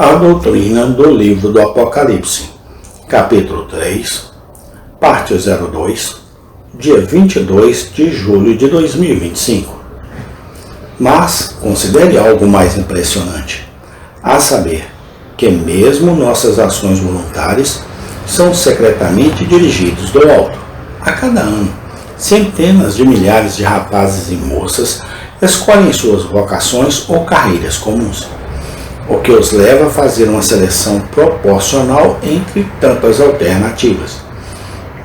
A doutrina do livro do Apocalipse, capítulo 3, parte 02, dia 22 de julho de 2025. Mas considere algo mais impressionante, a saber, que mesmo nossas ações voluntárias são secretamente dirigidas do alto. A cada ano, centenas de milhares de rapazes e moças escolhem suas vocações ou carreiras comuns, o que os leva a fazer uma seleção proporcional entre tantas alternativas.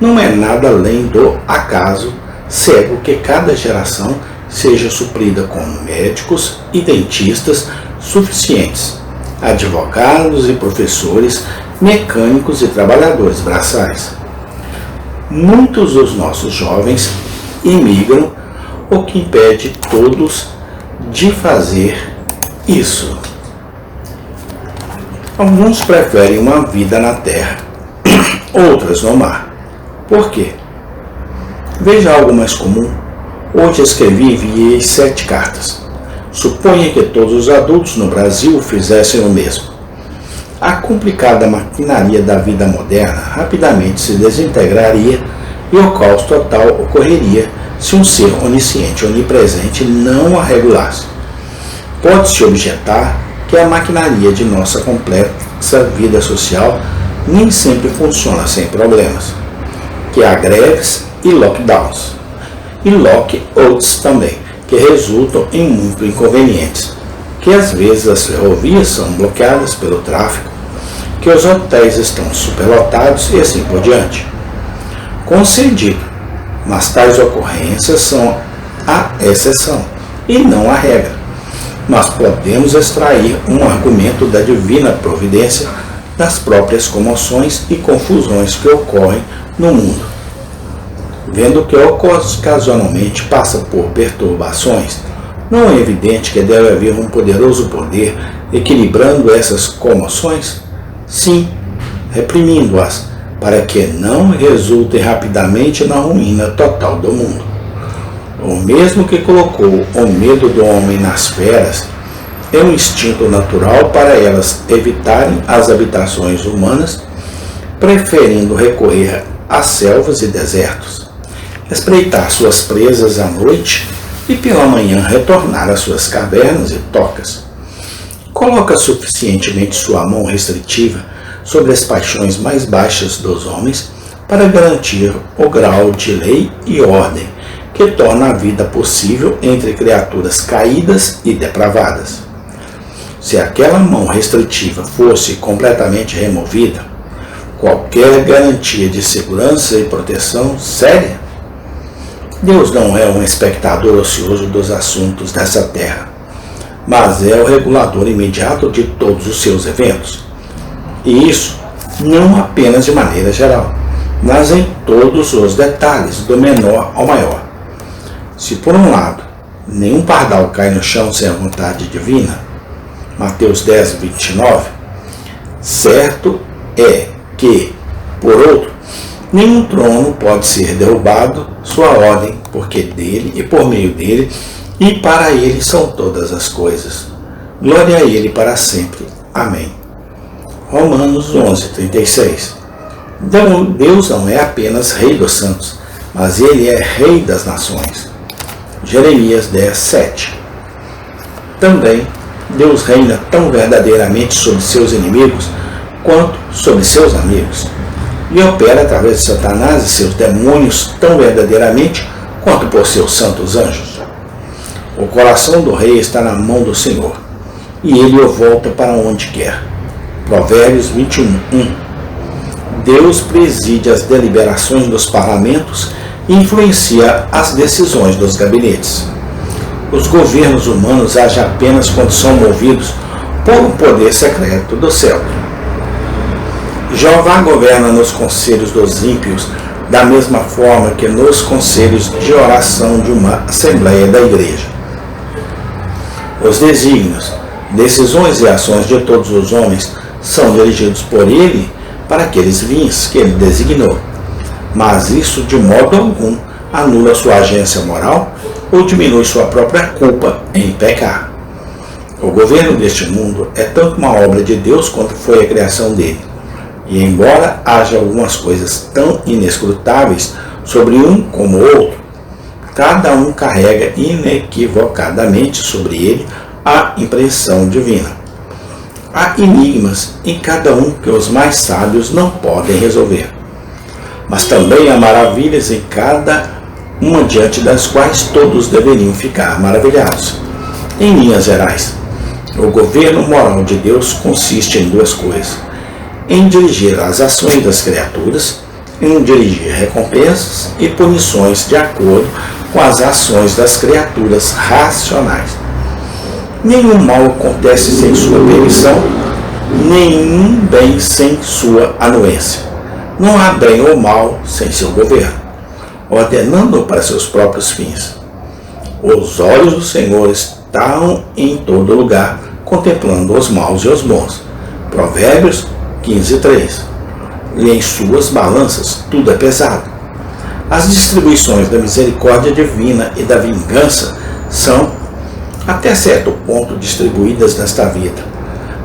Não é nada além do acaso cego que cada geração seja suprida com médicos e dentistas suficientes, advogados e professores, mecânicos e trabalhadores braçais. Muitos dos nossos jovens imigram, o que impede todos de fazer isso. Alguns preferem uma vida na terra, outras no mar. Por quê? Veja algo mais comum. Hoje escrevi e enviei 7 cartas. Suponha que todos os adultos no Brasil fizessem o mesmo. A complicada maquinaria da vida moderna rapidamente se desintegraria e o caos total ocorreria se um ser onisciente e onipresente não a regulasse. Pode-se objetar que a maquinaria de nossa complexa vida social nem sempre funciona sem problemas, que há greves e lockdowns, e lockouts também, que resultam em muitos inconvenientes, que às vezes as ferrovias são bloqueadas pelo tráfego, que os hotéis estão superlotados e assim por diante. Concedido, mas tais ocorrências são a exceção e não a regra. Mas podemos extrair um argumento da divina providência das próprias comoções e confusões que ocorrem no mundo. Vendo que ocasionalmente passa por perturbações, não é evidente que deve haver um poderoso poder equilibrando essas comoções? Sim, reprimindo-as, para que não resultem rapidamente na ruína total do mundo. O mesmo que colocou o medo do homem nas feras é um instinto natural para elas evitarem as habitações humanas, preferindo recorrer às selvas e desertos, espreitar suas presas à noite e pela manhã retornar às suas cavernas e tocas. Coloca suficientemente sua mão restritiva sobre as paixões mais baixas dos homens para garantir o grau de lei e ordem que torna a vida possível entre criaturas caídas e depravadas. Se aquela mão restritiva fosse completamente removida, qualquer garantia de segurança e proteção séria? Deus não é um espectador ocioso dos assuntos dessa terra, mas é o regulador imediato de todos os seus eventos. E isso não apenas de maneira geral, mas em todos os detalhes, do menor ao maior. Se por um lado, nenhum pardal cai no chão sem a vontade divina, Mateus 10, 29, certo é que, por outro, nenhum trono pode ser derrubado, sua ordem, porque dele e por meio dele e para ele são todas as coisas. Glória a ele para sempre. Amém. Romanos 11, 36. Deus não é apenas Rei dos santos, mas ele é Rei das nações. Jeremias 10, 7. Também, Deus reina tão verdadeiramente sobre seus inimigos quanto sobre seus amigos, e opera através de Satanás e seus demônios tão verdadeiramente quanto por seus santos anjos. O coração do rei está na mão do Senhor, e ele o volta para onde quer. Provérbios 21, 1. Deus preside as deliberações dos parlamentos e influencia as decisões dos gabinetes. Os governos humanos agem apenas quando são movidos por um poder secreto do céu. Jeová governa nos conselhos dos ímpios da mesma forma que nos conselhos de oração de uma assembleia da igreja. Os desígnios, decisões e ações de todos os homens são dirigidos por ele para aqueles fins que ele designou, mas isso de modo algum anula sua agência moral ou diminui sua própria culpa em pecar. O governo deste mundo é tanto uma obra de Deus quanto foi a criação dele. E embora haja algumas coisas tão inescrutáveis sobre um como o outro, cada um carrega inequivocadamente sobre ele a impressão divina. Há enigmas em cada um que os mais sábios não podem resolver. Mas também há maravilhas em cada uma diante das quais todos deveriam ficar maravilhados. Em linhas gerais, o governo moral de Deus consiste em duas coisas: em dirigir as ações das criaturas, em dirigir recompensas e punições de acordo com as ações das criaturas racionais. Nenhum mal acontece sem sua permissão, nenhum bem sem sua anuência. Não há bem ou mal sem seu governo, ordenando para seus próprios fins. Os olhos do Senhor estão em todo lugar, contemplando os maus e os bons. Provérbios 15:3. E em suas balanças tudo é pesado. As distribuições da misericórdia divina e da vingança são, até certo ponto, distribuídas nesta vida,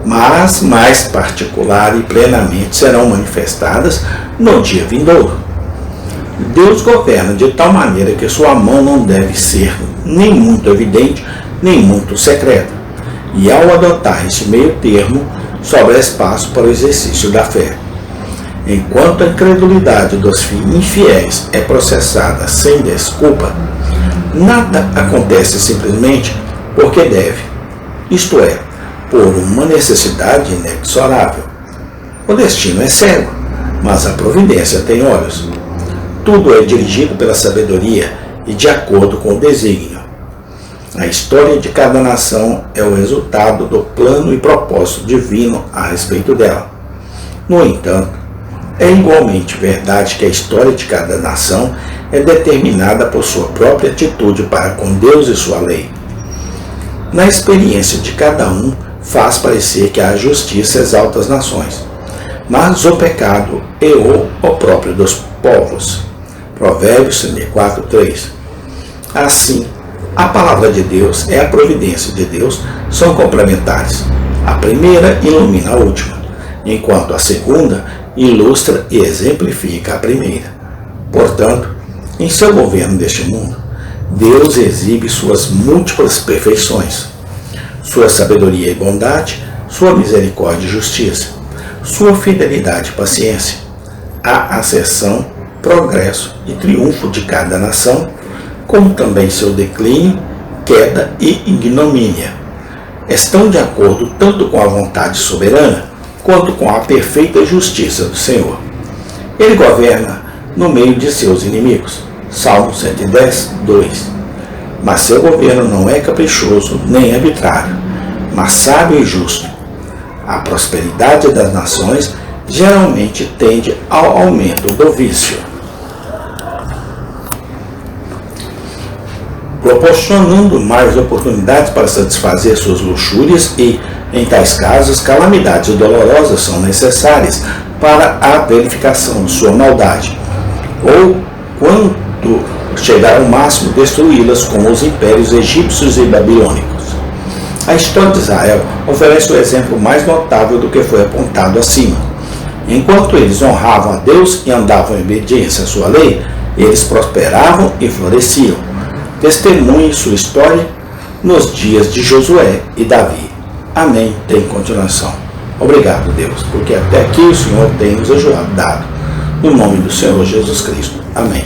mas mais particular e plenamente serão manifestadas no dia vindouro. Deus governa de tal maneira que sua mão não deve ser nem muito evidente, nem muito secreta. E ao adotar esse meio termo, sobra espaço para o exercício da fé. Enquanto a incredulidade dos infiéis é processada sem desculpa, nada acontece simplesmente porque deve, isto é, por uma necessidade inexorável. O destino é cego, mas a providência tem olhos. Tudo é dirigido pela sabedoria e de acordo com o desígnio. A história de cada nação é o resultado do plano e propósito divino a respeito dela. No entanto, é igualmente verdade que a história de cada nação é determinada por sua própria atitude para com Deus e sua lei. Na experiência de cada um, faz parecer que a justiça exalta as nações, mas o pecado é o opróbrio dos povos. Provérbios 34:3. Assim, a palavra de Deus e a providência de Deus são complementares. A primeira ilumina a última, enquanto a segunda ilustra e exemplifica a primeira. Portanto, em seu governo deste mundo, Deus exibe suas múltiplas perfeições, sua sabedoria e bondade, sua misericórdia e justiça, sua fidelidade e paciência, a ascensão, progresso e triunfo de cada nação, como também seu declínio, queda e ignomínia. Estão de acordo tanto com a vontade soberana, quanto com a perfeita justiça do Senhor. Ele governa no meio de seus inimigos. Salmo 110:2. Mas seu governo não é caprichoso nem arbitrário, mas sábio e justo. A prosperidade das nações geralmente tende ao aumento do vício, proporcionando mais oportunidades para satisfazer suas luxúrias e, em tais casos, calamidades dolorosas são necessárias para a verificação de sua maldade, ou, quando chegar ao máximo, destruí-las como os impérios egípcios e babilônicos. A história de Israel oferece o exemplo mais notável do que foi apontado acima. Enquanto eles honravam a Deus e andavam em obediência à sua lei, eles prosperavam e floresciam. Testemunhe sua história nos dias de Josué e Davi. Amém. Tem continuação. Obrigado, Deus, porque até aqui o Senhor tem nos ajudado. No nome do Senhor Jesus Cristo. Amém.